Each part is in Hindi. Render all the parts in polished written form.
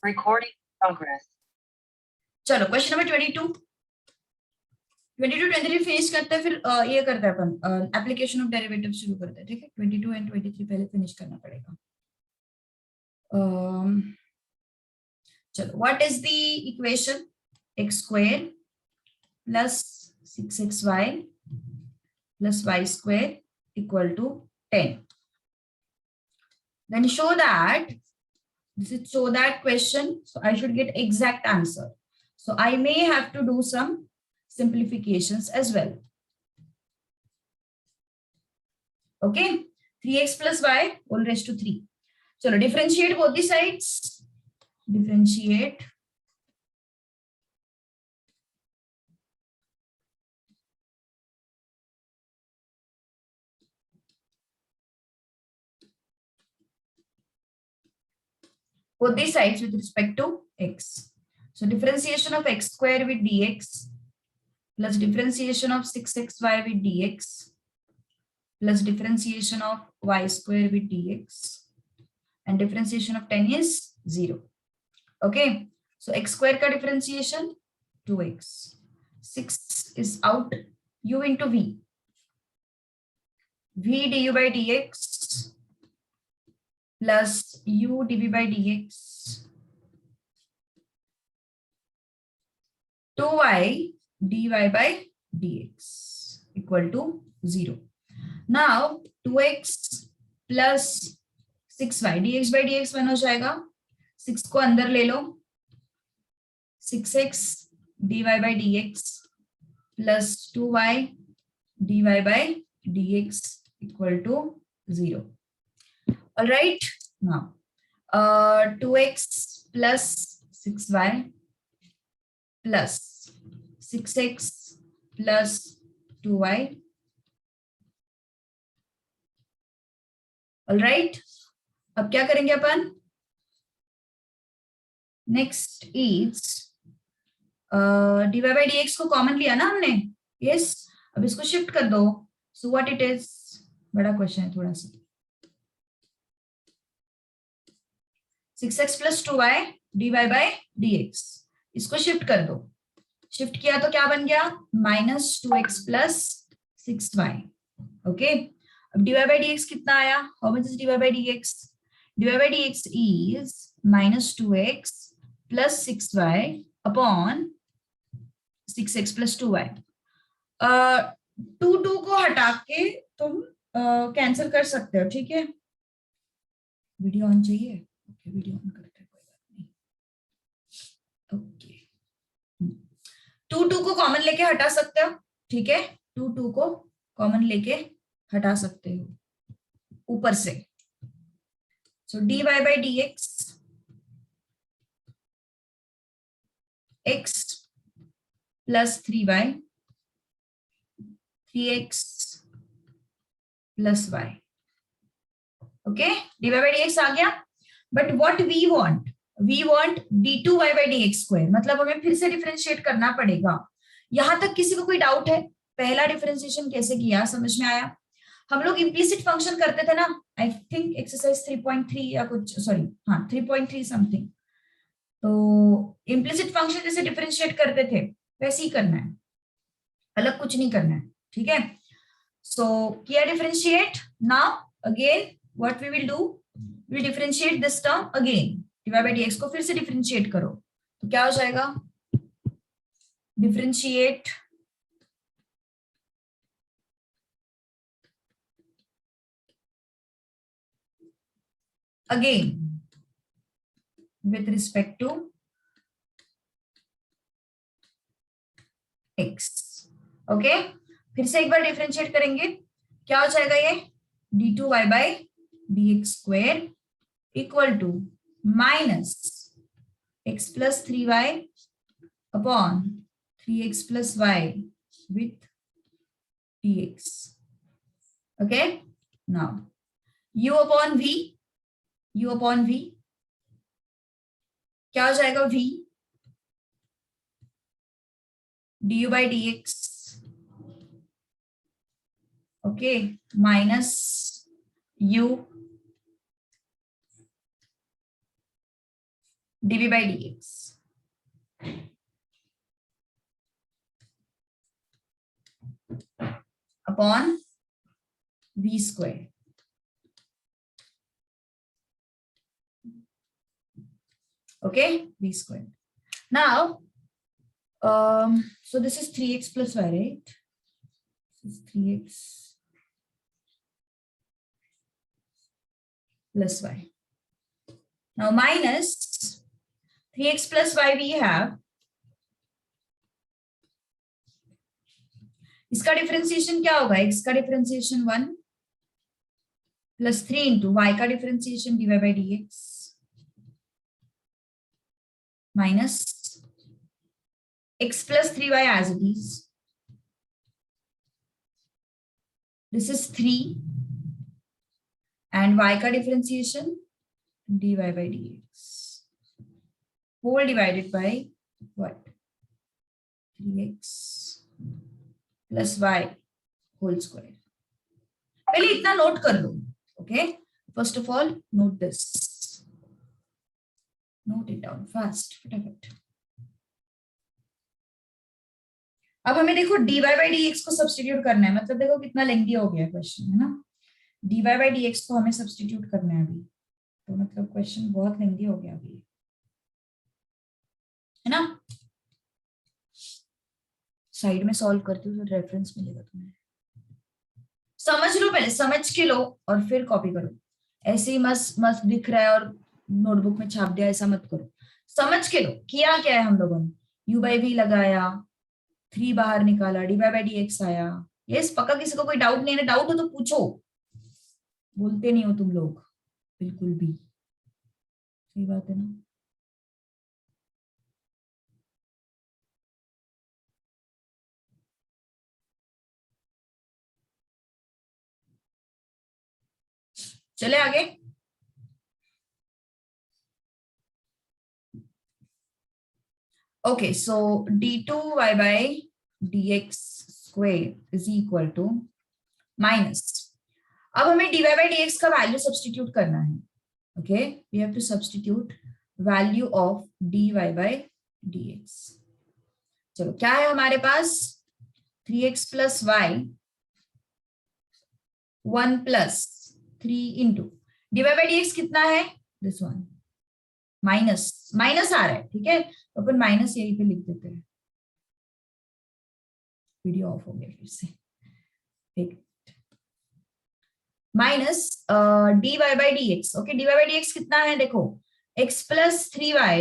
Recording progress. चलो क्वेश्चन नंबर 22 23 फिनिश करते हैं, फिर ये करते हैं अपन एप्लीकेशन ऑफ डेरिवेटिव शुरू करते हैं। ठीक है, 22 एंड 23 पहले फिनिश करना पड़ेगा। चलो, what is the equation? x square plus 6xy plus y square equal to 10. Then show that this is show that question, so I should get exact answer. So I may have to do some simplifications as well. Okay, 3x plus y whole raised to 3. So differentiate both the sides. Differentiate both the sides with respect to x. So differentiation of x square with dx plus differentiation of 6xy with dx plus differentiation of y square with dx and differentiation of 10 is 0. Okay, so x square ka differentiation 2x, 6 is out, u into v, v du by dx plus u dv by dx, 2y dy by dx equal to 0. Now 2x plus 6y dx by dx बन हो जाएगा, 6 को अंदर ले लो, 6x dy by dx plus 2y dy by dx equal to 0. All right, now 2x plus 6y plus 6x plus 2y. All right, अब क्या करेंगे अपन? Next is dy by dx को कॉमन लिया ना हमने, यस, अब इसको शिफ्ट कर दो. सो व्हाट इट इज, बड़ा क्वेश्चन है थोड़ा सा. 6x plus 2y dy by dx, इसको शिफ्ट कर दो. शिफ्ट किया तो क्या बन गया? Minus 2x plus 6y. Okay, अब dy by dx कितना आया? How much is dy by dx? dy by dx is minus 2x plus 6y upon 6x plus 2y. 2 को हटा के तुम कैंसिल कर सकते हो. ठीक है, वीडियो ऑन चाहिए? ओके, वीडियो ऑन करते हैं, कोई बात नहीं. ओके, 2 को कॉमन लेके हटा सकते हो. ठीक है, 2 को कॉमन लेके हटा सकते हो ऊपर से. So dy by dx x plus 3y, 3x plus y. Okay, dy by dx आ गया. But what we want d2y by dx square, मतलब हमें फिर से डिफरेंशिएट करना पड़ेगा. यहां तक किसी को कोई डाउट है? पहला डिफरेंशिएशन कैसे किया, समझ में आया? हम लोग इम्प्लिसिट फंक्शन करते थे ना, आई थिंक एक्सरसाइज 3.3 या कुछ, सॉरी हाँ 3.3 समथिंग. तो इम्प्लिसिट फंक्शन जैसे डिफरेंशिएट करते थे वैसे ही करना है, अलग कुछ नहीं करना है. ठीक है, सो किया differentiate. Now again what we will do, we will differentiate this term again. dy by dx को फिर से डिफरेंशिएट करो तो क्या हो जाएगा? Differentiate again with respect to x. Okay, फिर से एक बार डिफरेंशिएट करेंगे, क्या हो जाएगा? ये d2y by dx square equal to minus x plus 3y upon 3x plus y with dx. okay, now u upon v, क्या हो जाएगा? v du by dx, okay, minus u dv by dx upon v square. Okay, v square. Now, so this is 3x plus y, right? This is 3x plus y. Now minus 3x plus y we have. इसका डिफरेंशिएशन क्या होगा? x का डिफरेंशिएशन 1 प्लस 3 इंटू y का differentiation dy by dx minus x plus 3y as it is. This is 3 and y का differentiation dy by dx whole divided by what? 3x plus y whole square. पहले इतना नोट कर लो. Okay, first of all note this, note it down fast फटाफट. अब हमें देखो dy by dx को सब्स्टिट्यूट करना है. मतलब देखो कितना लेंथी हो गया क्वेश्चन, है ना. dy by dx को हमें सब्स्टिट्यूट करना है अभी, तो मतलब क्वेश्चन बहुत लेंथी हो गया अभी, है ना. साइड में सॉल्व करती हूँ तो रेफरेंस मिलेगा तुम्हें. समझ लो, पहले समझ के लो और फिर कॉपी करो. ऐसे ही मस्त मस्त दिख रहा है और नोटबुक में छाप दिया, ऐसा मत करो. समझ के लो. किया क्या है हम लोगों ने? u by v लगाया, 3 बाहर निकाला, dy by dx आया. यस, पक्का किसी को कोई डाउट नहीं है? डाउट हो तो पूछो, बोलते नहीं हो तुम लोग बिल्कुल भी. सही बात है ना. चले आगे. Okay, so d2y by dx square is equal to minus. अब हमें dy by dx का वैल्यू सब्स्टिट्यूट करना है. Okay, we have to substitute value of dy by dx. चलो, क्या है हमारे पास? 3x plus y 1 plus 3 into dy by dx कितना है? This one. माइनस माइनस आ रहा है, ठीक है, तो अपन माइनस यहीं पे लिख देते हैं. वीडियो ऑफ हो गया फिर से. एक minus dy by dx. Okay, dy by dx कितना है? देखो x plus 3y,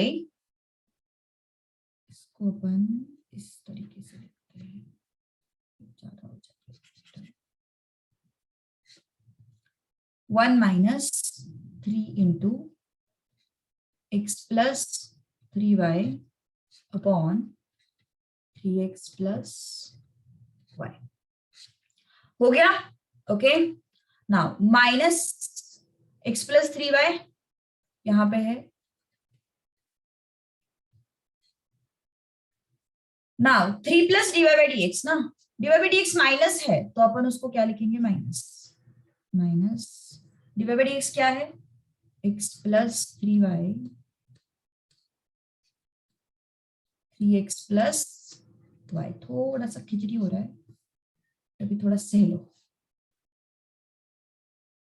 इसको अपन इस तरीके से लिखते हैं, ज्यादा हो जाता है. 1 minus 3 into x plus 3y upon 3x plus y. हो गया. Okay, now minus x plus 3y यहां पे है. Now 3 plus dy by dx ना, dy by dx माइनस है तो अपन उसको क्या लिखेंगे? Minus. Minus dy by dx क्या है? x plus 3y 3x plus y. थोड़ा सा खिचड़ी हो रहा है, अभी थोड़ा सह लो.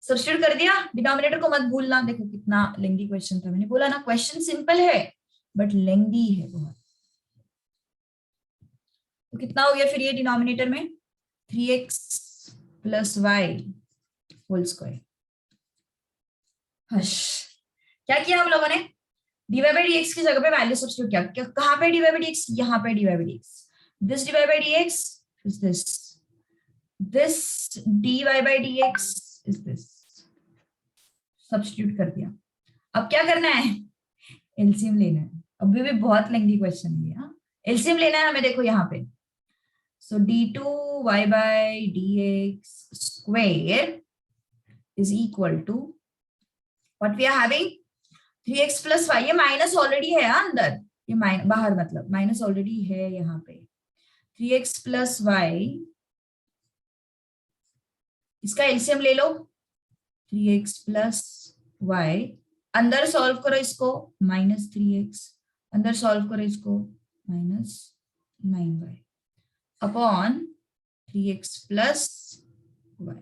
सब्स्टिट्यूट कर दिया. डिनोमिनेटर को मत भूलना. देखो कितना लेंथी क्वेश्चन था. मैंने बोला ना, क्वेश्चन सिंपल है बट लेंथी है बहुत. तो कितना हो गया फिर ये डिनोमिनेटर में? 3x plus y whole square. Hush, क्या किया हम लोगों ने? dy by dx की जगह पे वैल्यू सब्स्टिट्यूट किया. कहां पे dy by dx? यहाँ पे dy by dx. this dy by dx is this. this dy by dx is this. Substitute कर दिया. अब क्या करना है? एलसीएम लेना है. अभी भी बहुत लेंथी क्वेश्चन है. एलसीएम लेना है हमें. देखो यहाँ पे, so d2y by dx square is equal to what we are having? 3x plus y. ये माइनस ऑलरेडी है अंदर, ये बाहर, मतलब माइनस ऑलरेडी है यहाँ पे. 3x plus y, इसका एलसीएम ले लो. 3x plus y अंदर सॉल्व करो इसको, -3x, अंदर सॉल्व करो इसको, -9y upon 3x plus y।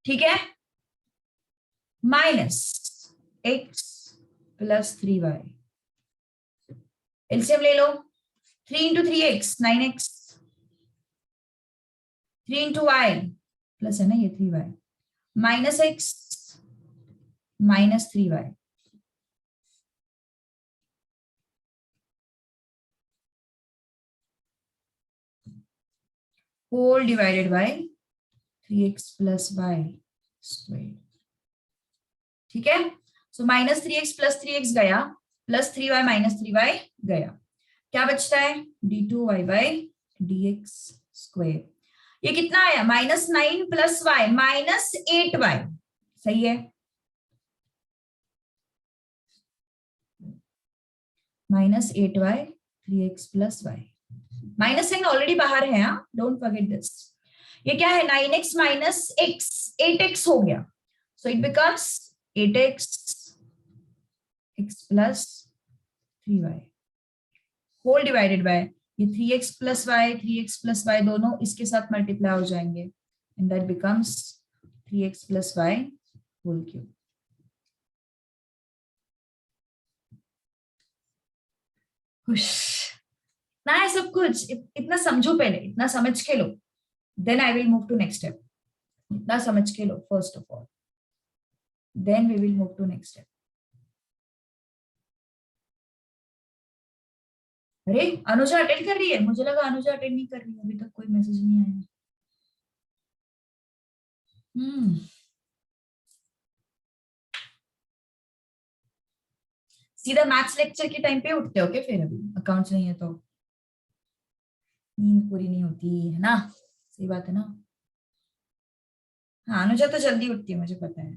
ठीक है, -x प्लस 3y, एलसीएम ले लो, 3 into 3x 9x, 3 into y plus है ना ये 3y, -x -3y, whole divided by 3x plus y square. ठीक है, सो -3x प्लस 3x गया, प्लस 3y -3y गया, क्या बचता है d2y बाय dx स्क्वायर। ये कितना आया, -9 प्लस y -8y, सही है, -8y 3x plus y, minus sign already बाहर है, डोंट फॉरगेट दिस। ये क्या है, 9x माइनस x, 8x हो गया, so it becomes 8x x plus 3y whole divided by ये 3x plus Y, 3x plus Y दोनों इसके साथ मल्टीप्लाई हो जाएंगे, and that becomes 3x plus Y whole cube. खुश ना है सब कुछ, इतना समझो पहले, इतना समझ के लो, then I will move to next step. इतना समझ के लो first of all, then we will move to next step. अरे अनुजा अटेंड कर रही है, मुझे लगा अनुजा अटेंड नहीं कर रही है, अभी तक कोई मैसेज नहीं आया। सीधा मैथ्स लेक्चर के टाइम पे उठते हो क्या फिर, अभी अकाउंट्स नहीं है तो नींद पूरी नहीं होती है ना, सही बात है ना। हाँ अनुजा तो जल्दी उठती है, मुझे पता है,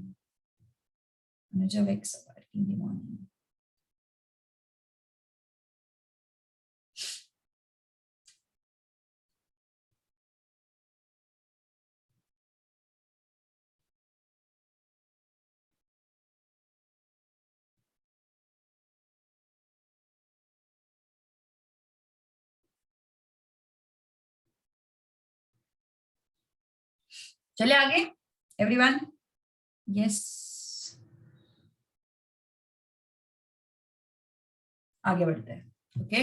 Anuja wakes up in the morning. चले आगे एवरीवन, यस आगे बढ़ते हैं। ओके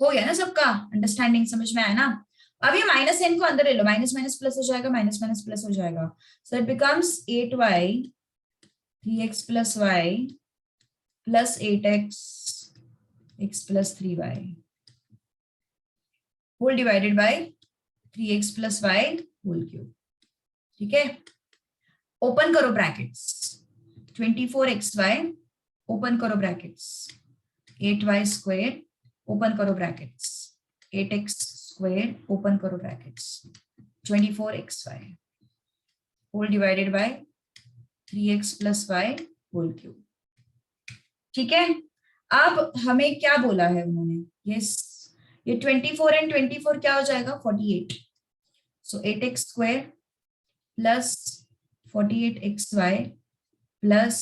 हो गया ना सबका अंडरस्टैंडिंग, समझ में आया ना। अब ये माइनस एन को अंदर ले लो, माइनस माइनस प्लस हो जाएगा, माइनस माइनस प्लस हो जाएगा, so it becomes 8y 3x plus y plus 8x x plus 3y whole divided by 3x plus y whole cube. ठीक है, ओपन करो ब्रैकेट्स, 24xy ओपन करो ब्रैकेट्स, 8y स्क्वायर ओपन करो ब्रैकेट्स, 8x स्क्वायर ओपन करो brackets, 24xy whole divided by 3x plus y whole cube. ठीक है, अब हमें क्या बोला है उन्होंने, यस ये 24 एंड 24 क्या हो जाएगा 48, सो 8x स्क्वायर plus 48xy plus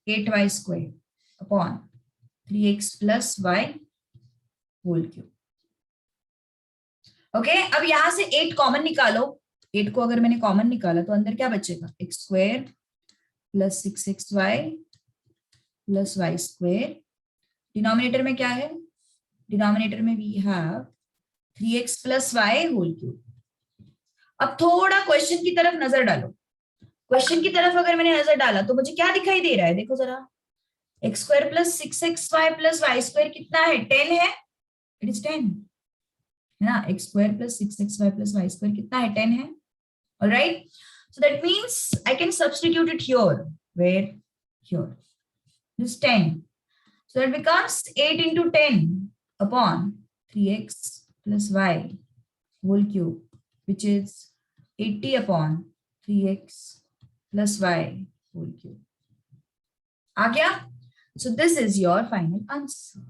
8y square upon 3x plus y whole cube. Okay, अब यहां से 8 कॉमन निकालो, 8 को अगर मैंने कॉमन निकाला तो अंदर क्या बचेगा, x square plus 6xy plus y square, denominator में क्या है, डिनोमिनेटर में we have 3x plus y whole cube. अब थोड़ा क्वेश्चन की तरफ नजर डालो, क्वेश्चन की तरफ अगर मैंने नजर डाला तो मुझे क्या दिखाई दे रहा है, देखो जरा, X square plus 6xy plus Y square कितना है, 10 है, इट इज 10 है ना, X square plus 6xy plus Y square कितना है, 10 है। Alright, so that means I can substitute it here, where here this 10, so that becomes 8 into 10 upon 3x plus y whole cube, which is 80 upon 3x plus y whole cube। आ गया, so this is your final answer।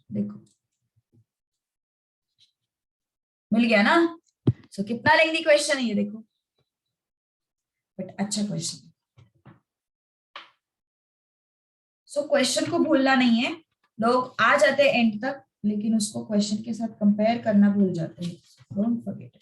देखो मिल गया ना, so कितना लेंथी क्वेश्चन है ये देखो, बट अच्छा क्वेश्चन। सो क्वेश्चन को भूलना नहीं है, लोग आ जाते हैं एंड तक लेकिन उसको क्वेश्चन के साथ कंपेयर करना भूल जाते हैं, डोंट फॉरगेट इट।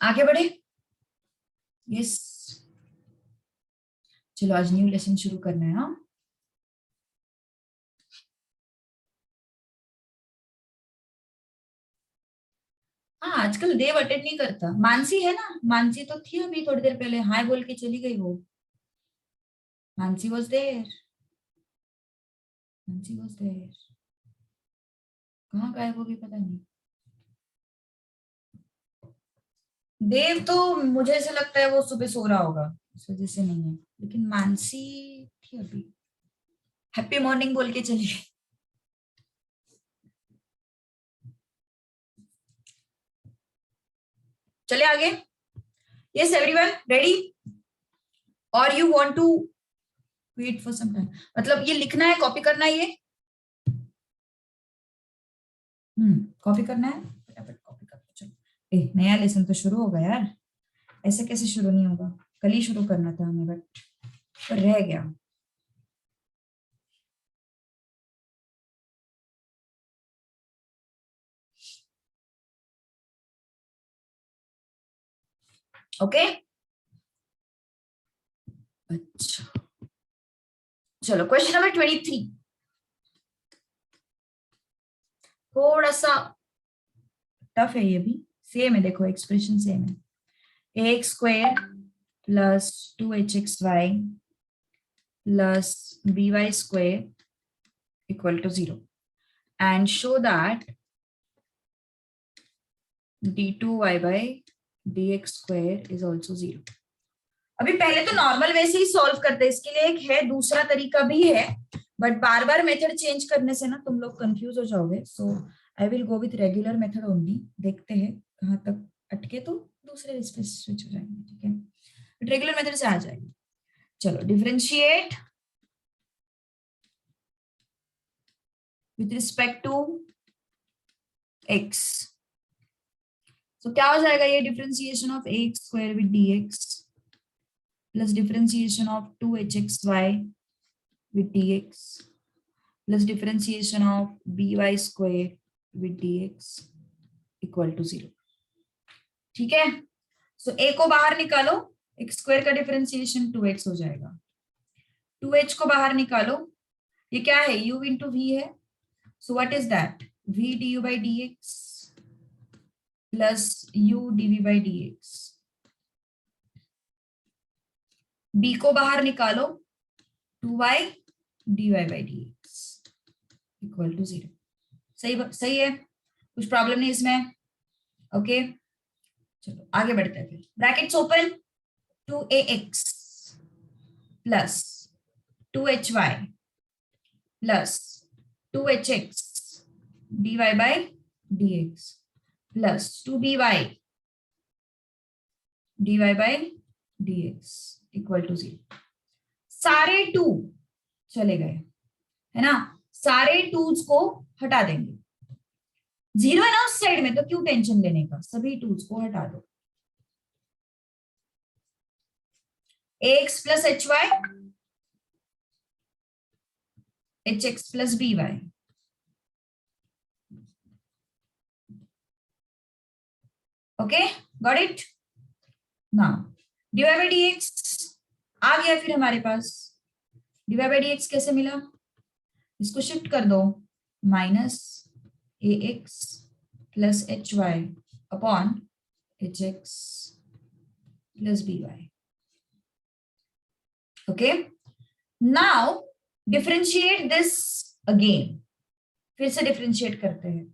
आगे बढ़े, यस, चलो आज न्यू लेसन शुरू करना है। हाँ, हाँ आजकल देव अटेंड नहीं करता, मानसी है ना, मानसी तो थी अभी थोड़ी देर पहले, हाय बोल के चली गई वो, Mansi was there, Mansi was there, कहाँ गायब होगी पता नहीं। देव तो मुझे ऐसा लगता है वो सुबह सो रहा होगा, इस वजह से नहीं है, लेकिन मानसी थी अभी, हैप्पी मॉर्निंग बोल के चली गई। चले आगे, yes everyone ready, or you want to wait for some time, मतलब ये लिखना है, कॉपी करना है, ये कॉपी करना है, फटाफट कॉपी कर लो। चलो, नया लेसन तो शुरू होगा यार, ऐसे कैसे शुरू नहीं होगा, कल ही शुरू करना था हमें बट रह गया। ओके, अच्छा चलो क्वेश्चन नंबर 23, थोड़ा सा टफ है ये भी, सेम है, देखो एक्सप्रेशन सेम है, x square plus 2hxy plus by square equal to 0 and show that d2y by dx square is also 0। अभी पहले तो नॉर्मल वैसे ही सॉल्व करते हैं, इसके लिए एक है दूसरा तरीका भी है, बट बार बार मेथड चेंज करने से ना तुम लोग कंफ्यूज हो जाओगे, so I will go with regular method only, देखते हैं कहाँ तक अटके तो दूसरे इस पे स्विच हो जाएंगे, ठीक है, रेगुलर मेथड से आ जाएगी। चलो differentiate with respect to x, तो क्या हो जाएगा, ये differentiation of X square with dx plus differentiation of 2hxy with dx plus differentiation of by square with dx equal to 0। ठीक है, सो a को बाहर निकालो, x स्क्वायर का डिफरेंशिएशन 2x हो जाएगा, 2h को बाहर निकालो, ये क्या है u इंटू v है, so what is that, v du by dx plus u dv by dx, b को बाहर निकालो, 2y dy by dx equal to 0। सही है, कुछ प्रॉब्लम नहीं इसमें, ओके चलो आगे बढ़ते हैं, फिर brackets open, 2ax plus 2hy plus 2hx dy by dx plus 2by dy by dx equal to 0। सारे 2 चले गए है ना, सारे 2s को हटा देंगे, 0 है ना उस साइड में तो क्यों टेंशन लेने का, सभी 2s को हटा दो, ax plus hy hx plus by, okay got it, now dy by dx आ गया, फिर हमारे पास dy by dx कैसे मिला, इसको शिफ्ट कर दो, minus ax plus hy upon hx plus by, okay now differentiate this again, फिर से डिफरेंशिएट करते हैं,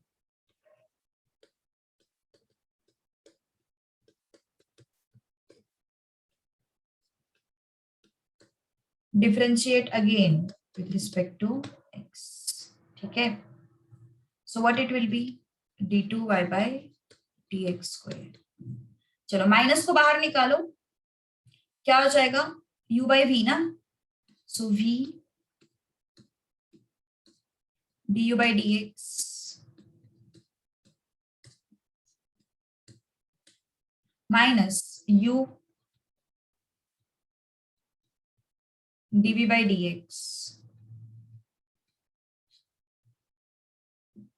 differentiate again with respect to x, ठीक है, so what it will be d2y by dx square, चलो माइनस को बाहर निकालो, क्या हो जाएगा, u बाई वी ना, so v du by dx minus u dv by dx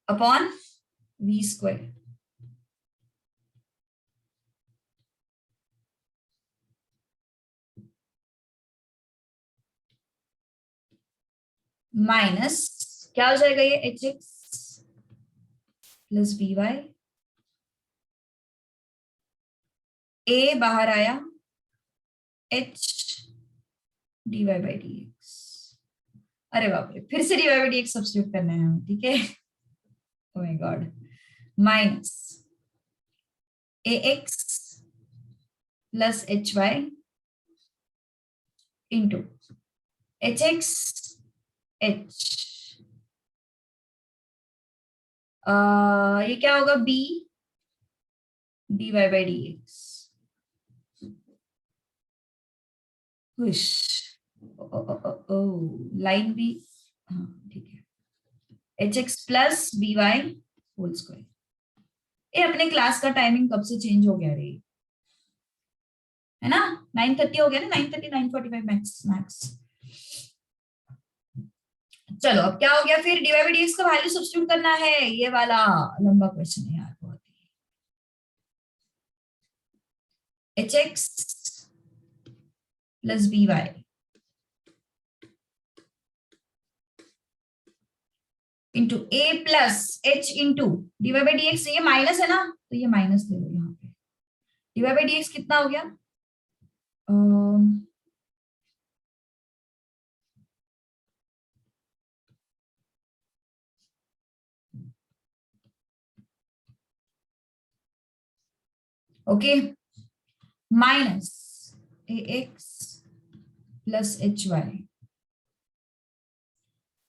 upon v square. Minus क्या हो जाएगा ये h x plus B y, a बाहर आया, h d y by D x. अरे बाप रे, फिर से d y by D x substitute करना है हमें, ठीक है। Oh my God, minus A x plus H y into h x h, ये क्या होगा, b D y by D X. Line भी, हाँ ठीक है, H x plus B Y whole square. ये अपने क्लास का टाइमिंग कब से चेंज हो गया रे, है ना, 9:30 हो गया ना, 9:30 9:45 मैक्स मैक्स। चलो अब क्या हो गया, फिर d y by D x का वैल्यू सब्स्टिट्यूट करना है, ये वाला लंबा क्वेश्चन है यार बहुत ही। H x plus B y into a plus h into d y by D x, ये माइनस है ना, तो ये माइनस ले लो यहाँ पे। D y by D x कितना हो गया, okay, minus A x plus H y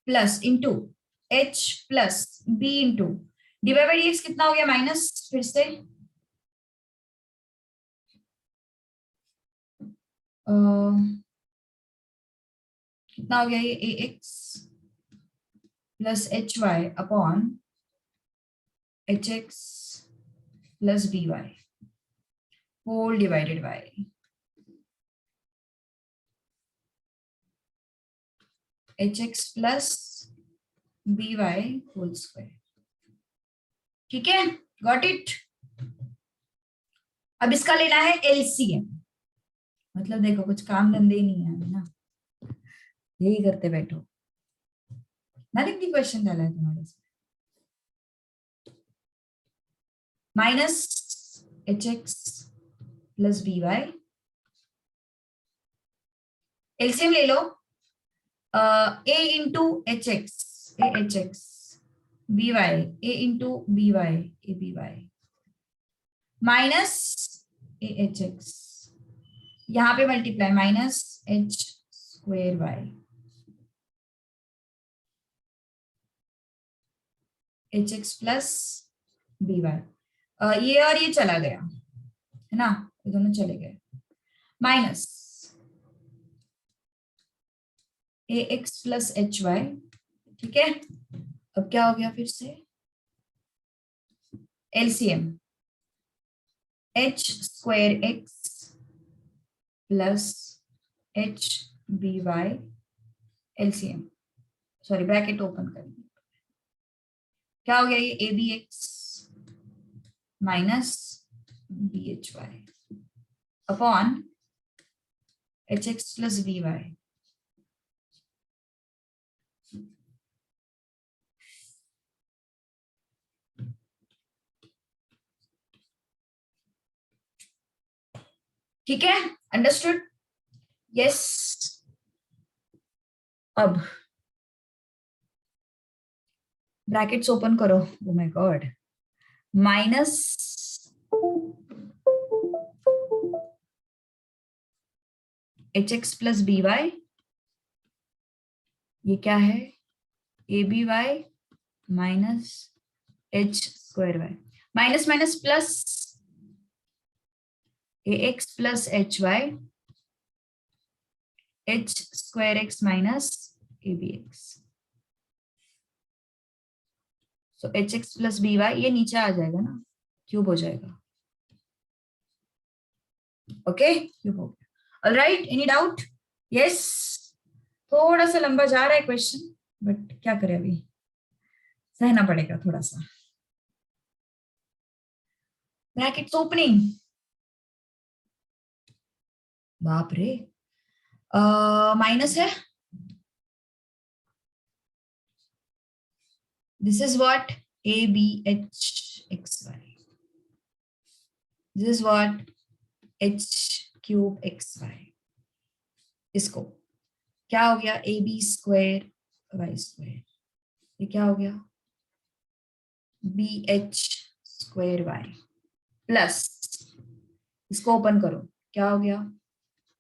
plus into h plus b into d y by D x कितना हो गया, माइनस, फिर से कितना हो गया ये, a x plus H Y upon H x plus B Y whole divided by h x plus B Y whole square. ठीक है, गॉट इट। अब इसका लेना है एलसीएम, मतलब देखो कुछ काम धंधे ही नहीं है ना, यही करते बैठो ना, लिख दी क्वेश्चन डाला है तुम्हारे से। Minus H x plus B Y, LCM ले लो, a into h x a h x, b y a into b y a b y, minus a h x, यहां पे multiply minus h square y h x plus B Y, ये और ये चला गया है ना, ये दोनों चले गए, माइनस ए एक्स प्लस एच वाई। ठीक है, अब क्या हो गया फिर से, LCM H square X plus H B Y, LCM, sorry bracket open करेंगे, क्या हो गया ये, A B X minus B H Y upon H x plus B Y. ठीक है, अंडरस्टूड, यस। अब ब्रैकेट्स ओपन करो, oh my God, minus H x plus B Y, ये क्या है, A b y minus H square Y, minus minus plus ax plus hy h square x minus abx. So hx plus by ये नीचे आ जाएगा ना, क्यूब हो जाएगा. ओके, क्यूब हो गया. Alright, any doubt? यस. थोड़ा सा लंबा जा रहा है क्वेश्चन, बट क्या करें, अभी सहना पड़ेगा थोड़ा सा. Brackets opening. बाप रे, माइनस है. This is what a b h x y. This is what h cube x y. इसको क्या हो गया, A B square Y square. ये क्या हो गया, B H square Y plus, इसको ओपन करो, क्या हो गया,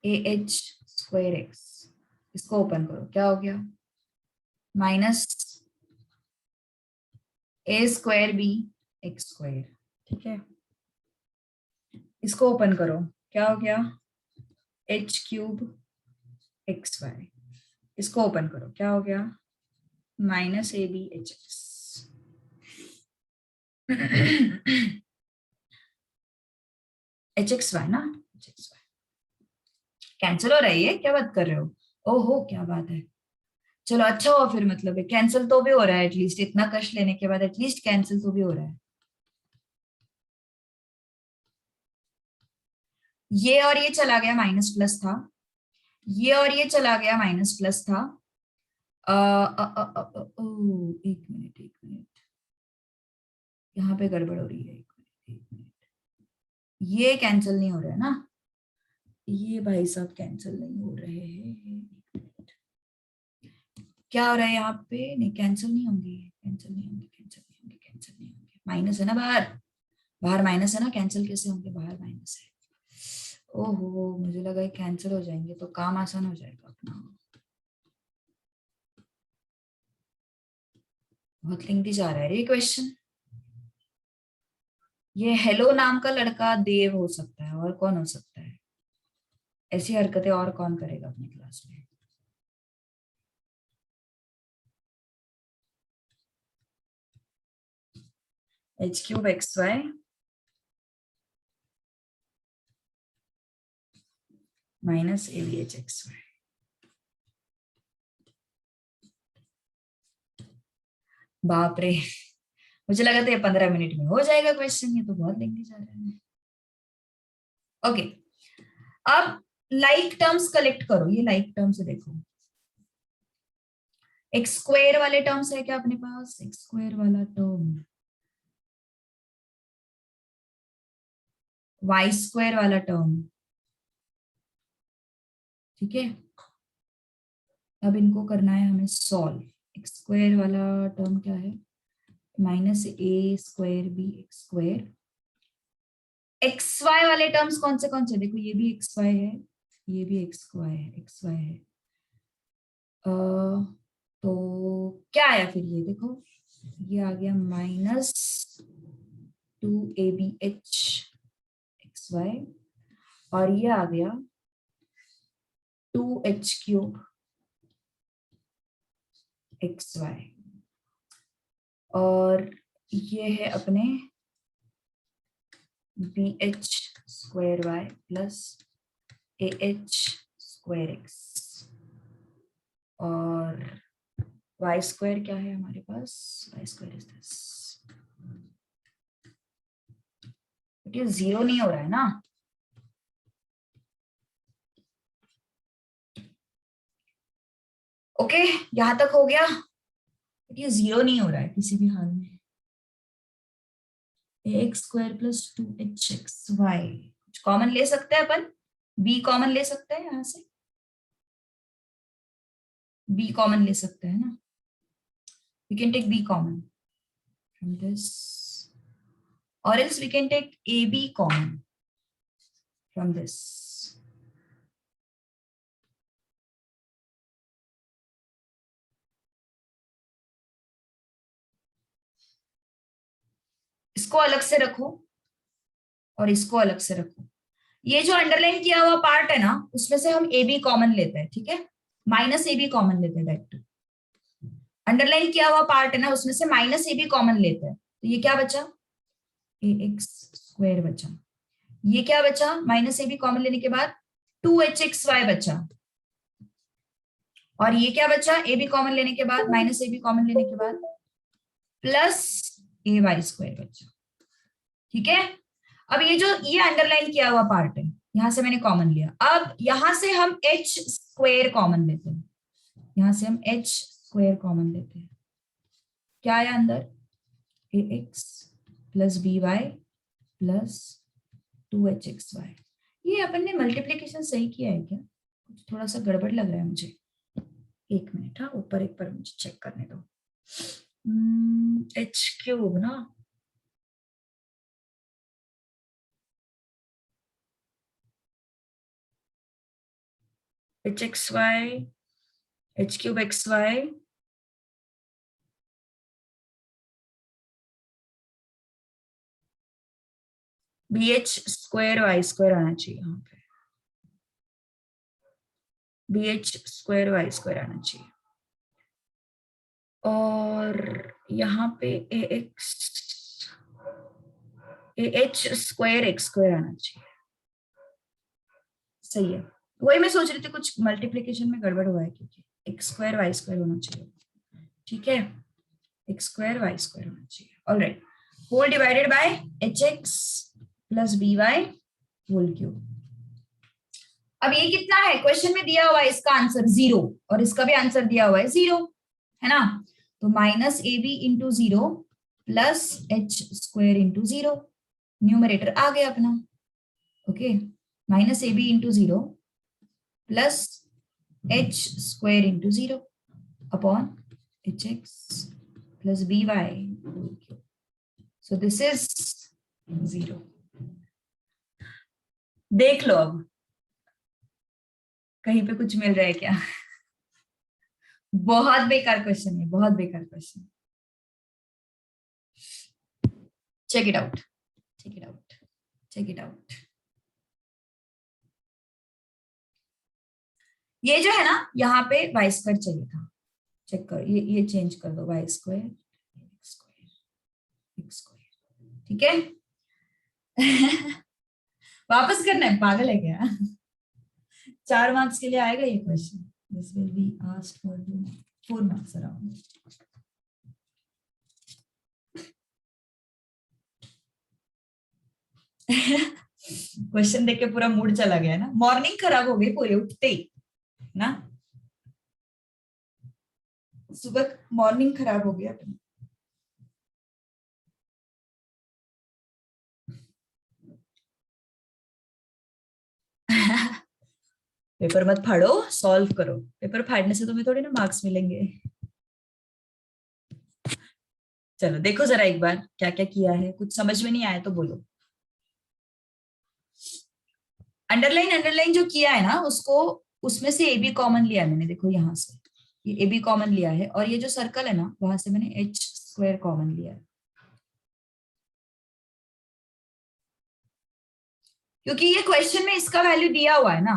ए एच स्क्वायर एक्स. इसको ओपन करो, क्या हो गया, माइनस ए स्क्वायर बी एक्स स्क्वायर. ठीक है, इसको ओपन करो, क्या हो गया, एच क्यूब एक्स वाई. इसको ओपन करो, क्या हो गया, minus a b h x. H x y ना, एच एक्स वाई कैंसिल हो रही है, क्या बात कर रहे हो. ओहो, क्या बात है. चलो अच्छा हुआ फिर, मतलब है कैंसिल तो भी हो रहा है एटलीस्ट. इतना कष्ट लेने के बाद एटलीस्ट कैंसिल तो भी हो रहा है. ये और ये चला गया, माइनस प्लस था. ये और ये चला गया, माइनस प्लस था. एक मिनट, एक मिनट, यहाँ पे गड़बड़ हो रही है. एक मिनट, एक मिनट. ये कैंसिल नहीं हो रहा है ना, ये भाई साहब कैंसिल नहीं हो रहे हैं. क्या हो रहा है यहाँ पे, नहीं कैंसिल नहीं होंगे, कैंसिल नहीं होंगे, कैंसिल नहीं होंगे, कैंसिल नहीं होंगे. माइनस है ना बाहर, बाहर माइनस है ना, कैंसिल कैसे होंगे, बाहर माइनस है. ओहो, मुझे लगा कैंसिल हो जाएंगे तो काम आसान हो जाएगा अपना. बहुत लेंथी जा रहा है ये क्वेश्चन. ये हेलो नाम का लड़का देव हो सकता है, और कौन हो सकता है. ऐसी हरकतें और कौन करेगा अपनी क्लास में. H cube x y minus a b h x y. बाप रे, मुझे लगा था ये 15 मिनट में हो जाएगा क्वेश्चन, ये तो बहुत लेंथी जा रहा है. ओके, अब लाइक टर्म्स कलेक्ट करो. ये लाइक टर्म्स देखो, एक्स स्क्वायर वाले टर्म्स है क्या अपने पास, एक्स स्क्वायर वाला टर्म, वाई स्क्वायर वाला टर्म. ठीक है, अब इनको करना है हमें सॉल्व. एक्स स्क्वायर वाला टर्म क्या है, माइनस ए square B x square. X y वाले टर्म्स कौन से देखो, ये भी एक्स वाई है, ये भी एक्स वाई है, एक्स वाई है. तो क्या आया फिर, ये देखो, ये आ गया माइनस 2abh एक्स वाई, और ये आ गया 2h क्यूब एक्स वाई. और ये है अपने b H square Y plus a H square x. और वाई स्क्वायर क्या है हमारे पास, वाई स्क्वायर इज दिस. ये जीरो नहीं हो रहा है ना. ओके, यहां तक हो गया. ये जीरो नहीं हो रहा है किसी भी हाल में. एक्स स्क्वायर प्लस 2hxy, कुछ कॉमन ले सकते हैं अपन, b कॉमन ले सकते हैं यहां से, b कॉमन ले सकते हैं ना. we can take b common from this, or else we can take ab common from this. इसको अलग से रखो और इसको अलग से रखो. ये जो अंडरलाइन किया हुआ पार्ट है ना, उसमें से हम ए बी कॉमन लेते हैं, ठीक है, माइनस ए बी कॉमन लेते हैं डायरेक्ट। अंडरलाइन किया हुआ पार्ट है ना, उसमें से माइनस ए बी कॉमन लेते हैं, तो ये क्या बचा, ए एक्स स्क्वायर बचा। ये क्या बचा, माइनस ए बी कॉमन लेने के बाद 2hxy बचा। और ये क्या बचा, ए बी कॉमन लेने के बाद, माइनस ए बी कॉमन लेने के बाद प्लस ए वाई स्क्वायर बचा। ठीक है, अब ये जो ये अंडरलाइन किया हुआ पार्ट है, यहां से मैंने कॉमन लिया। अब यहां से हम एच स्क्वायर कॉमन लेते हैं, यहां से हम एच स्क्वायर कॉमन लेते हैं। क्या आया अंदर, a x plus B y plus 2hxy। ये अपन ने मल्टीप्लीकेशन सही किया है क्या, कुछ थोड़ा सा गड़बड़ लग रहा है मुझे। एक मिनट, हाँ ऊपर एक बार मुझे चेक करने दो। एच क्यूब ना, h x y h cube x y b H square Y square आना चाहिए, यहाँ पे b H square Y square आना चाहिए। और यहाँ पे a H square x square आना चाहिए। सही है, वही मैं सोच रही थी कुछ मल्टीप्लीकेशन में गड़बड़ हुआ है, क्योंकि एक्स स्क्वायर वाई स्क्वायर होना चाहिए। ठीक है, एक्स स्क्वायर वाई स्क्वायर होना चाहिए। Alright, whole divided by h x plus B Y whole cube. अब ये कितना है, क्वेश्चन में दिया हुआ है इसका आंसर 0, और इसका भी आंसर दिया हुआ है 0, है ना। तो minus a b into 0 plus h square into 0, numerator आ गया अपना। Okay, minus a b into 0 plus h square into 0 upon H x plus B y. So this is 0। देख लो अब कहीं पे कुछ मिल रहा है क्या। बहुत बेकार क्वेश्चन है, बहुत बेकार question. Check it out, check it out, check it out. ये जो है ना, यहाँ पे वाई स्क्वायर चाहिए था, चेक करो, ये चेंज कर दो, वाई स्क्वायर एक्स स्क्वायर। ठीक है। वापस करना है, पागल है क्या। 4 मार्क्स के लिए आएगा ये question. This will be asked for 4 marks around. Question देख के पूरा मूड चला गया ना, मॉर्निंग खराब हो गई पूरे उठते ही ना, सुबह मॉर्निंग खराब हो गया अपनी। पेपर मत फाड़ो, सॉल्व करो। पेपर फाड़ने से तुम्हें थोड़ी ना मार्क्स मिलेंगे। चलो देखो जरा एक बार क्या क्या किया है, कुछ समझ में नहीं आया तो बोलो। अंडरलाइन अंडरलाइन जो किया है ना, उसको उसमें से ए बी कॉमन लिया मैंने, देखो यहाँ से ये ए बी कॉमन लिया है, और ये जो सर्कल है ना, वहां से मैंने एच स्क्वायर कॉमन लिया है, क्योंकि ये क्वेश्चन में इसका वैल्यू दिया हुआ है ना,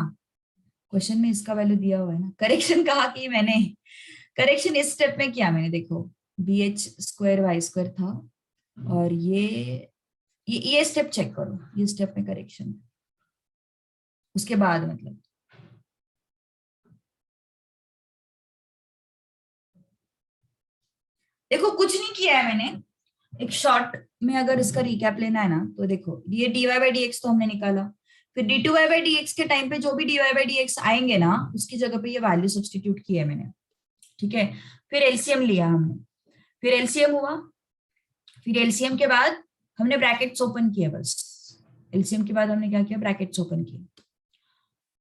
क्वेश्चन में इसका वैल्यू दिया हुआ है ना। करेक्शन कहा कि मैंने, करेक्शन इस स्टेप में किया मैंने, देखो b H square Y square था, और ये स्टेप चेक करो, ये स्टेप में करेक्शन, उसके बाद मतलब देखो कुछ नहीं किया है मैंने। एक शॉर्ट में अगर इसका रिकैप लेना है ना, तो देखो ये dy बाई डी एक्स तो हमने निकाला, फिर d two y by D x के टाइम पे जो भी dy बाई डी एक्स आएंगे ना, उसकी जगह पे ये वैल्यू सब्सटीट्यूट किया है मैंने। ठीक है, फिर एलसीएम लिया हमने, फिर एलसीएम हुआ, फिर एलसीएम के बाद हमने ब्रैकेट्स ओपन किया, बस एलसीएम के बाद हमने क्या किया, ब्रैकेट्स ओपन किए,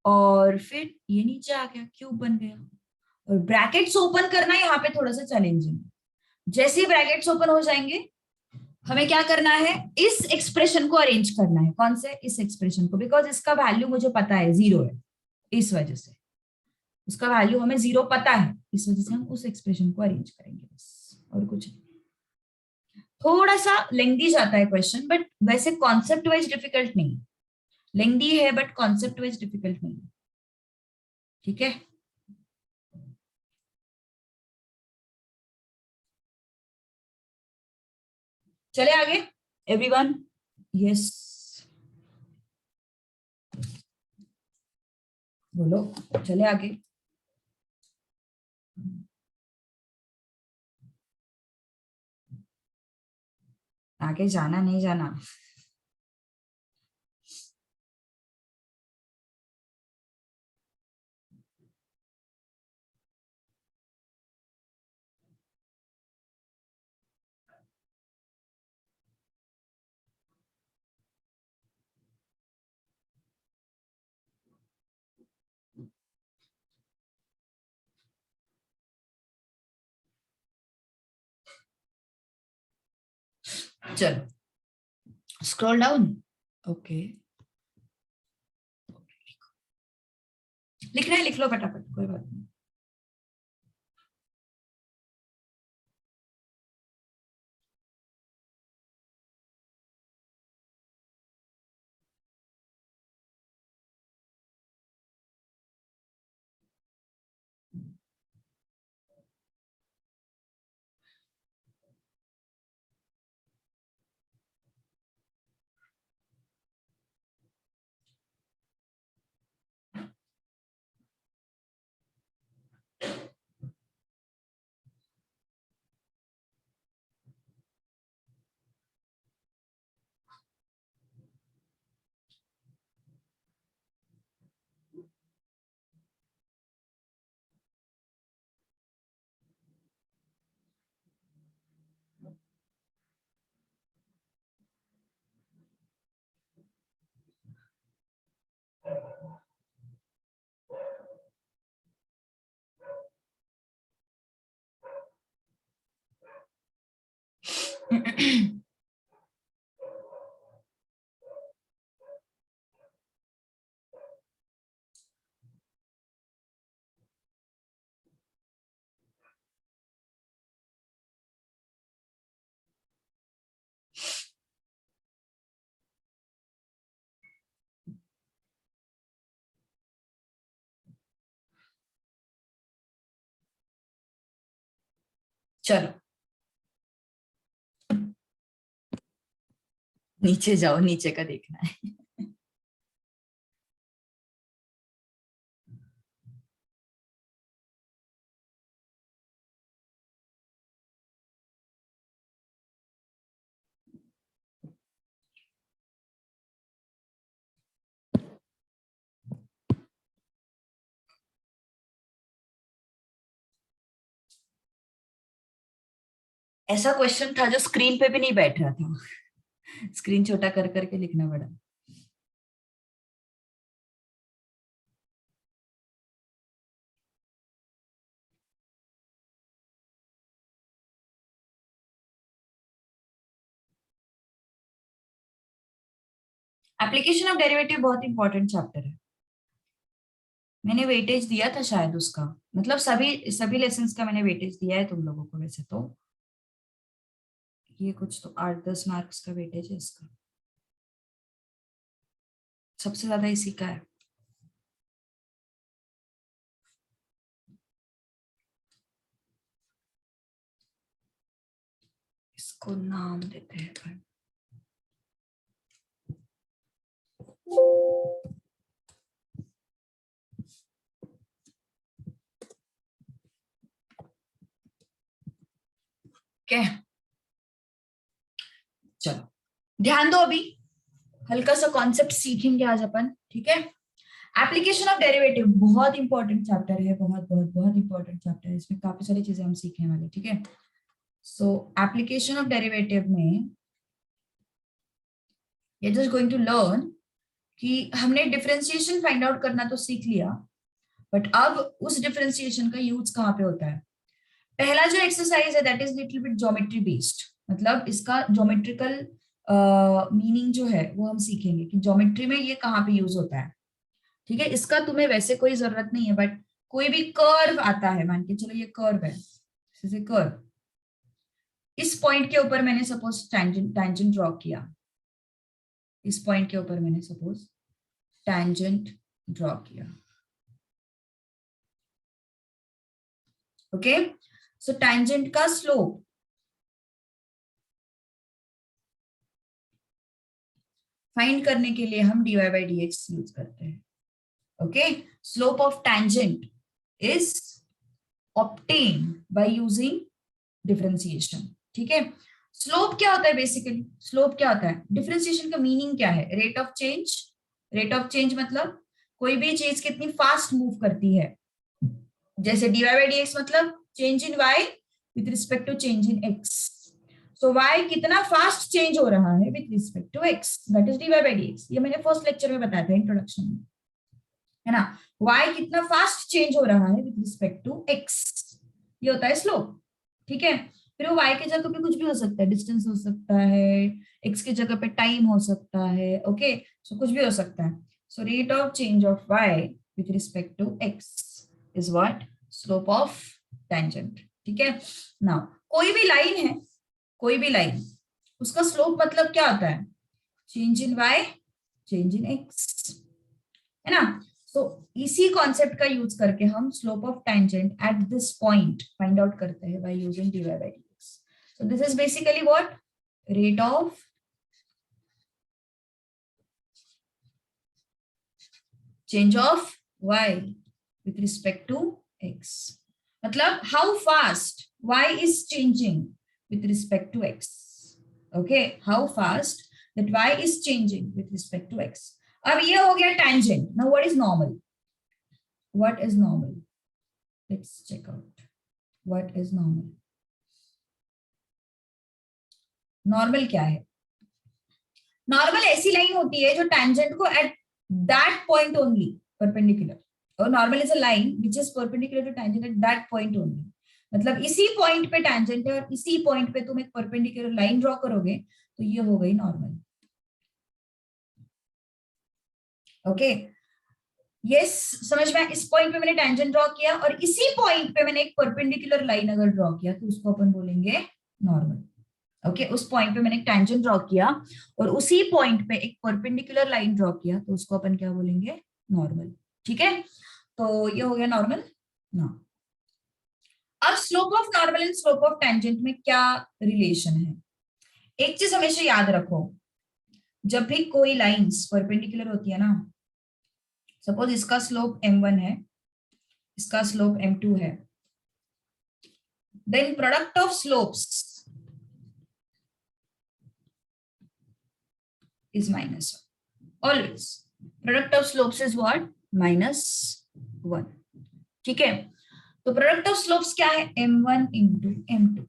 और फिर ये नीचे आ गया, क्यूब बन गया। और ब्रैकेट्स ओपन करना यहाँ पे थोड़ा सा चैलेंजिंग, जैसे ही ब्रैकेट्स ओपन हो जाएंगे हमें क्या करना है, इस एक्सप्रेशन को अरेंज करना है। कौन से, इस एक्सप्रेशन को, बिकॉज इसका वैल्यू मुझे पता है 0 है, इस वजह से उसका वैल्यू हमें 0 पता है, इस वजह से हम उस एक्सप्रेशन को अरेंज करेंगे, बस और कुछ नहीं। थोड़ा सा लेंथी जाता है क्वेश्चन, बट वैसे कॉन्सेप्ट वाइज डिफिकल्ट नहीं, लेंदी है बट कॉन्सेप्ट वाइज डिफिकल्ट नहीं है, ठीक है। चले आगे एवरीवन। यस, बोलो, चले आगे। आगे जाना नहीं जाना? चलो स्क्रॉल डाउन। ओके, लिखना है लिख लो फटाफट, कोई बात नहीं। चलो नीचे जाओ, नीचे का देखना है। ऐसा क्वेश्चन था जो स्क्रीन पे भी नहीं बैठ रहा था, स्क्रीन छोटा कर करके लिखना पड़ा। एप्लीकेशन ऑफ डेरिवेटिव बहुत इंपॉर्टेंट चैप्टर है, मैंने वेटेज दिया था शायद उसका, मतलब सभी सभी लेसन्स का मैंने वेटेज दिया है तुम लोगों को वैसे तो। ये कुछ तो 8-10 मार्क्स का वेटेज है इसका, सबसे ज्यादा इसी का है। इसको नाम देते हैं अपन। क्या, चलो ध्यान दो, अभी हल्का सा कॉन्सेप्ट सीखेंगे आज अपन, ठीक है। एप्लीकेशन ऑफ डेरिवेटिव बहुत इंपॉर्टेंट चैप्टर है, बहुत बहुत बहुत इंपॉर्टेंट चैप्टर है, इसमें काफी सारी चीजें हम सीखने वाले, ठीक है। सो एप्लीकेशन ऑफ डेरिवेटिव में ये जस्ट गोइंग टू लर्न कि हमने डिफरेंशिएशन फाइंड आउट करना तो सीख लिया, बट अब उस डिफरेंशिएशन का यूज कहाँ पे होता है। पहला जो एक्सरसाइज है that is little bit geometry based, मतलब इसका ज्योमेट्रिकल मीनिंग जो है वो हम सीखेंगे कि ज्योमेट्री में ये कहाँ पे यूज होता है, ठीक है। इसका तुम्हें वैसे कोई जरूरत नहीं है, बट कोई भी कर्व आता है, मान के चलो ये कर्व है, जैसे कर्व, इस पॉइंट के ऊपर मैंने सपोज टैंजेंट ड्रॉ किया, इस पॉइंट के ऊपर मैंने सपोज टेंजेंट ड्रॉ किया। ओके, सो टेंजेंट का स्लोप फाइंड करने के लिए हम dy by dx यूज करते हैं। Okay, slope of tangent is obtained by using differentiation। ठीक है, स्लोप क्या होता है? बेसिकली स्लोप क्या होता है? डिफरेंशिएशन का मीनिंग क्या है? Rate of change. Rate of change मतलब कोई भी चीज कितनी फास्ट मूव करती है। जैसे dy by dx मतलब change in y with respect to change in x। So y कितना फास्ट चेंज हो रहा है with respect to x, that is dy by dx। ये मैंने फर्स्ट लेक्चर में बताया था इंट्रोडक्शन में, है ना। y कितना फास्ट चेंज हो रहा है विथ रिस्पेक्ट टू x, ये होता है स्लोप। ठीक है, फिर वो y के जगह पे कुछ भी हो सकता है, डिस्टेंस हो सकता है, x की जगह पे टाइम हो सकता है। ओके, सो कुछ भी हो सकता है। So rate of change of y with respect to x is what? Slope of tangent. ठीक है, नाउ कोई भी लाइन है, कोई भी लाइन, उसका स्लोप मतलब क्या होता है? Change in y, change in x, है ना। तो इसी कॉन्सेप्ट का यूज करके हम slope of tangent at this point find out करते हैं by using dy by dx। So this is basically what? Rate of change of y with respect to x, मतलब how fast y is changing with respect to x। okay, how fast that y is changing with respect to x। अब ये हो गया tangent। now what is normal? what is normal? let's check out what is normal। Normal क्या है? नॉर्मल ऐसी लाइन होती है जो tangent को at that point only perpendicular, और normal is a line which is perpendicular to tangent at that point only. मतलब इसी पॉइंट पे टेंजेंट है और इसी पॉइंट पे तुम एक परपेंडिकुलर लाइन ड्रॉ करोगे तो ये हो गई नॉर्मल। ओके, यस, समझ में? इस पॉइंट पे मैंने टेंजेंट ड्रॉ किया और इसी पॉइंट पे मैंने एक परपेंडिकुलर लाइन अगर ड्रॉ किया तो उसको अपन बोलेंगे नॉर्मल। ओके, उस पॉइंट पे मैंने एक टेंजेंट ड्रॉ किया और उसी पॉइंट पे एक परपेंडिकुलर लाइन ड्रॉ किया तो उसको अपन क्या बोलेंगे? नॉर्मल। ठीक है, तो ये हो गया नॉर्मल ना। अब slope of normal and slope of tangent में क्या रिलेशन है? एक चीज हमेशा याद रखो, जब भी कोई लाइंस परपेंडिकुलर होती है ना, सपोज इसका स्लोप m1 है, इसका स्लोप m2 है, then product of slopes is -1 always. Product of slopes is what? -1। ठीक है, तो प्रोडक्ट ऑफ स्लोप्स क्या है? m1 into m2।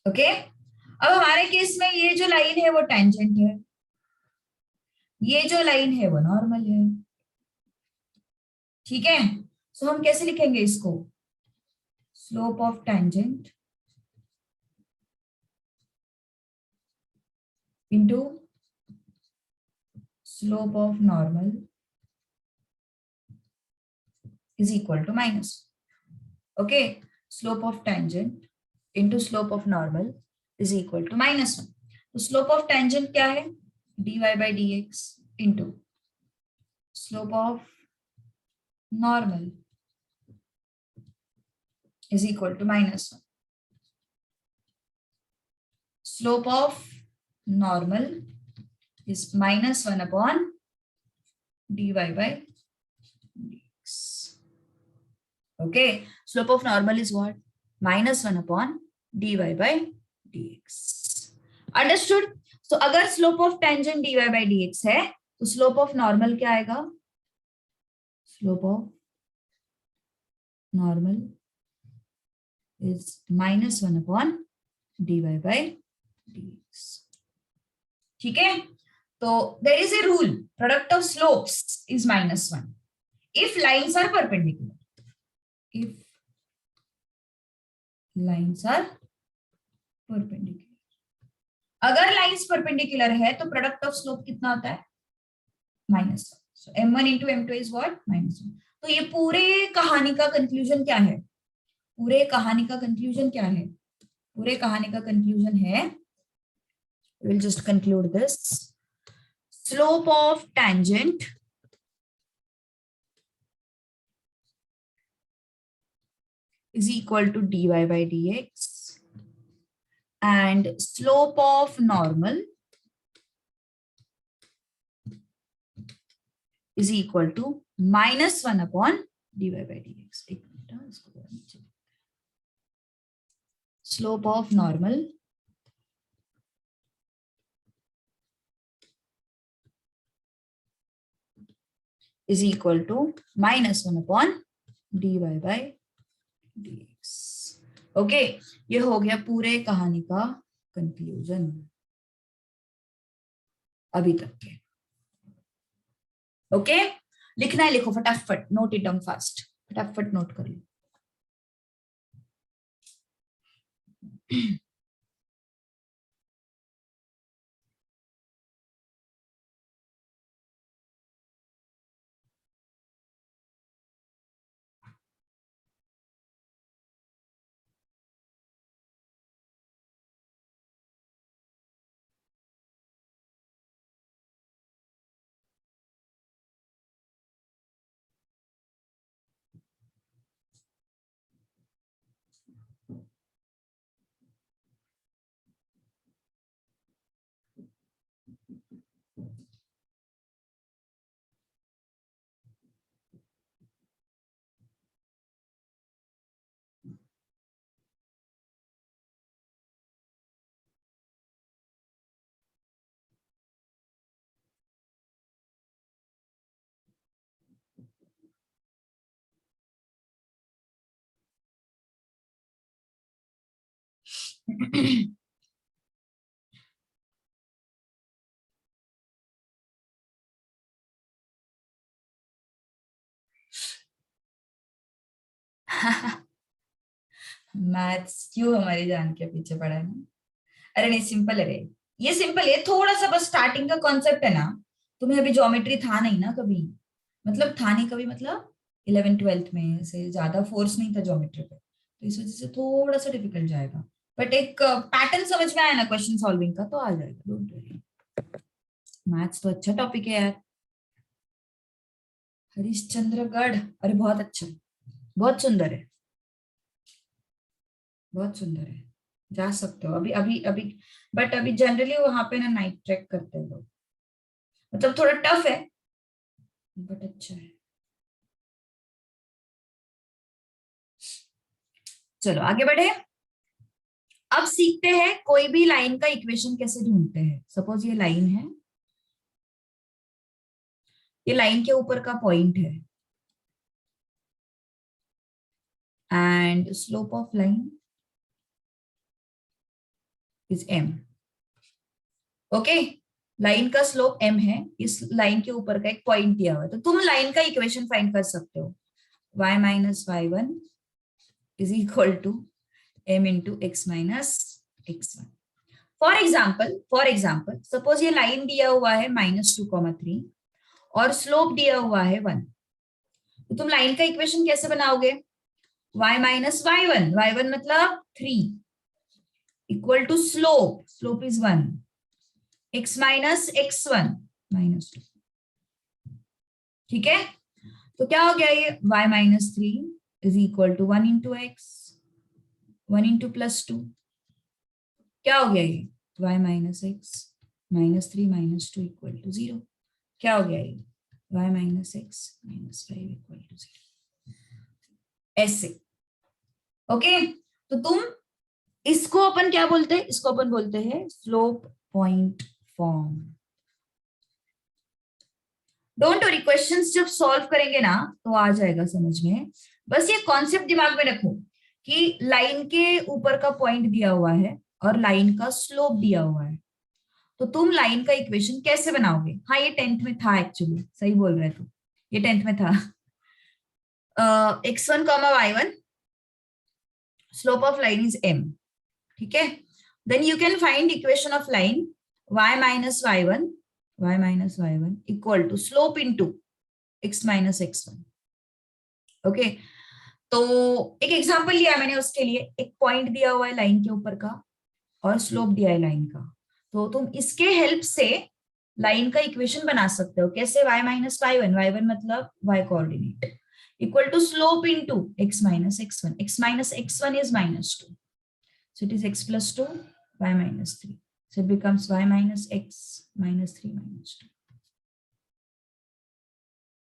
ओके, अब हमारे केस में ये जो लाइन है वो टेंजेंट है, ये जो लाइन है वो नॉर्मल है। ठीक है, सो हम कैसे लिखेंगे इसको? Slope of tangent into slope of normal is equal to -1। okay, slope of tangent into slope of normal is equal to -1। तो slope of tangent क्या है? dy by dx into slope of normal is equal to -1। slope of normal is -1 upon dy by dx। okay, slope of normal is what? -1 upon dy by dx। understood? so अगर slope of tangent dy by dx है तो slope of normal क्या आएगा? slope of normal is -1 upon dy by dx। ठीक है, तो there is a rule, product of slopes is -1 if lines are perpendicular। if lines are perpendicular, अगर लाइंस परपेंडिकुलर है तो प्रोडक्ट ऑफ स्लोप कितना होता है? -1। सो m1 into m2 is what? -1। तो ये पूरे कहानी का कंक्लूजन क्या है? पूरे कहानी का कंक्लूजन क्या है? पूरे कहानी का कंक्लूजन है we'll just conclude this. Slope of tangent is equal to dy by dx, and slope of normal is equal to -1 upon dy by dx. एक मिनट, इसको थोड़ा नीचे. Slope of normal is equal to -1 upon dy by dx. Okay, ये हो गया पूरे कहानी का कंक्लूजन अभी तक के. ओके, लिखना है, लिखो फटाफट, नोट इट डाउन फास्ट, फटाफट नोट कर लो. मैथ्स क्यों हमारी जान के पीछे पड़ा है ना. अरे नहीं, सिंपल है रे, ये सिंपल है. थोड़ा सा बस स्टार्टिंग का कॉन्सेप्ट है ना. तुम्हें अभी ज्योमेट्री था नहीं ना कभी, मतलब था नहीं कभी, मतलब 11th-12th में से ज्यादा फोर्स नहीं था ज्योमेट्री पे, तो इस वजह से थोड़ा सा डिफिकल्ट जाएगा. बट एक पैटर्न समझ में आया ना क्वेश्चन सॉल्विंग का, तो आ जाएगा, डोंट वरी. मैथ्स तो अच्छा टॉपिक है यार. हरिश्चंद्रगढ़, अरे बहुत अच्छा, बहुत सुंदर है, बहुत सुंदर है, जा सकते हो अभी अभी अभी. बट अभी जनरली वहां पे ना नाइट ट्रैक करते हैं लोग, मतलब थोड़ा टफ है बट अच्छा है. चलो आगे बढ़े. अब सीखते हैं कोई भी लाइन का इक्वेशन कैसे ढूंढते हैं. सपोज ये लाइन है, ये लाइन के ऊपर का पॉइंट है, and slope of line is m. Okay, line का स्लोप m है, इस लाइन के ऊपर का एक पॉइंट दिया हुआ है, तो तुम लाइन का इक्वेशन फाइंड कर सकते हो. y minus y1 is equal to m into x minus x1. For example suppose ये लाइन दिया हुआ है -2,3 और स्लोप दिया हुआ है 1, तो तुम लाइन का इक्वेशन कैसे बनाओगे. y माइनस y1 मतलब 3 equal to slope is 1, x minus x1 -2. ठीक है, तो क्या हो गया ये y minus 3 is equal to 1 into x, 1 into +2. क्या हो गया ये y minus x -3 -2 equal to 0. क्या हो गया ये y minus x -5 equal to 0. ऐसे. ओके, तो तुम इसको अपन क्या बोलते हैं, इसको अपन बोलते हैं slope point form. Don't worry, questions जब सॉल्व करेंगे ना तो आ जाएगा समझ में. बस ये कॉन्सेप्ट दिमाग में रखो कि लाइन के ऊपर का पॉइंट दिया हुआ है और लाइन का स्लोप दिया हुआ है, तो तुम लाइन का इक्वेशन कैसे बनाओगे. हाँ, ये 10th में था एक्चुअली, सही बोल रहे तू, ये 10th में था. x1 comma y1, slope of line is m. ठीक है, then you can find equation of line y minus y1 equal to slope into x minus x1. Okay, तो एक एग्जांपल लिया मैंने उसके लिए. एक पॉइंट दिया हुआ है लाइन के ऊपर का और स्लोप दिया है लाइन का, तो तुम इसके हेल्प से लाइन का इक्वेशन बना सकते हो। कैसे? y माइनस y1 मतलब y coordinate equal to slope into x minus x1 is -2, so it is x plus 2 y minus 3, so it becomes y minus x minus 3 minus 2।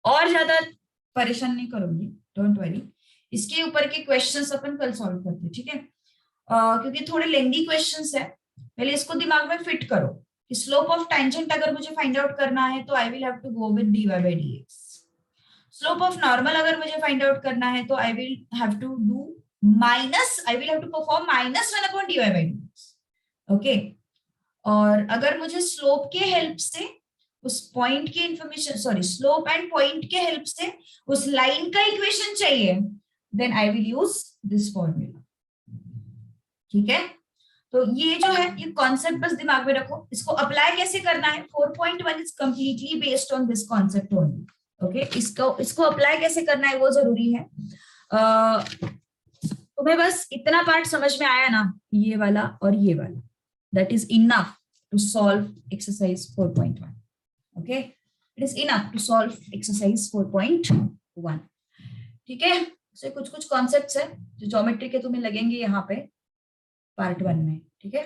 और ज्यादा परेशान नहीं करूंगी, डोंट वरी। इसके ऊपर के क्वेश्चंस अपन कल सॉल्व करते हैं, ठीक है? क्योंकि थोड़े लेंदी क्वेश्चंस है, पहले इसको दिमाग में फिट करो कि स्लोप ऑफ टेंजेंट अगर मुझे फाइंड आउट करना है तो I will have to go with dy by dx। Slope of normal अगर मुझे फाइंड आउट करना है तो I will have to perform -1 dy by dx। Okay, और अगर मुझे स्लोप के हेल्प से उस पॉइंट के information, sorry, slope and point के हेल्प से उस लाइन का इक्वेशन चाहिए, then I will use this formula. ठीक है, तो ये जो है ये कॉन्सेप्ट बस दिमाग में रखो। इसको अप्लाई कैसे करना है? 4.1 is completely based on this concept only. Okay, इसको अप्लाई कैसे करना है वो जरूरी है। तुम्हें बस इतना पार्ट समझ में आया ना, ये वाला और ये वाला, that is enough to solve exercise 4.1। Okay, it is enough to solve exercise 4.1। ठीक है, so कुछ कुछ कॉन्सेप्ट्स है जो ज्योमेट्री के तुम्हें लगेंगे यहाँ पे पार्ट 1 में। ठीक है,